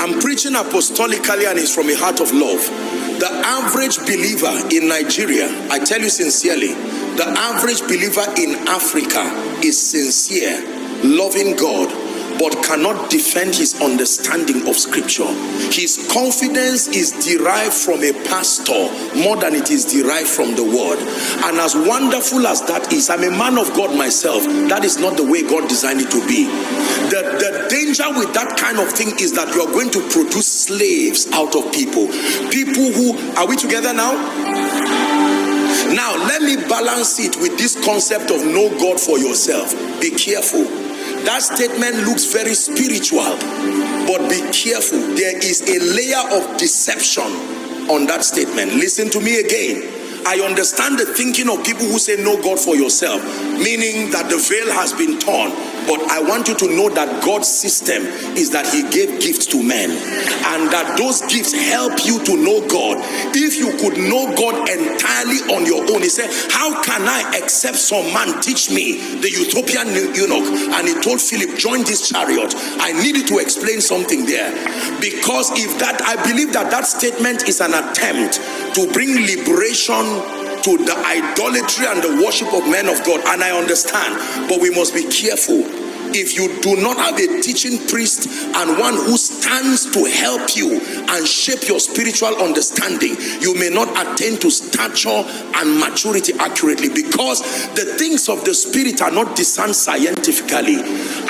I'm preaching apostolically and it's from a heart of love. The average believer in Nigeria, I tell you sincerely, the average believer in Africa is sincere, loving God, but cannot defend his understanding of scripture. His confidence is derived from a pastor more than it is derived from the word. And as wonderful as that is, I'm a man of God myself. That is not the way God designed it to be. The danger with that kind of thing is that you are going to produce slaves out of people. People who, are we together now? Now, let me balance it with this concept of know God for yourself. Be careful. That statement looks very spiritual, but be careful. There is a layer of deception on that statement. Listen to me again. I understand the thinking of people who say know God for yourself, meaning that the veil has been torn. But I want you to know that God's system is that he gave gifts to men, and that those gifts help you to know God. If you could know God entirely on your own, he said, how can I except some man teach me, the Ethiopian eunuch? And he told Philip, join this chariot. I needed to explain something there, because if that, I believe that that statement is an attempt to bring liberation to the idolatry and the worship of men of God. And I understand, but we must be careful. If you do not have a teaching priest and one who stands to help you and shape your spiritual understanding, you may not attain to stature and maturity accurately, because the things of the spirit are not discerned scientifically.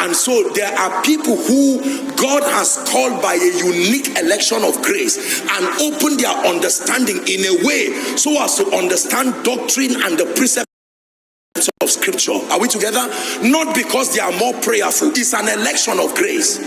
And so there are people who God has called by a unique election of grace and opened their understanding in a way so as to understand doctrine and the precepts of scripture. Are we together? Not because they are more prayerful. It's an election of grace.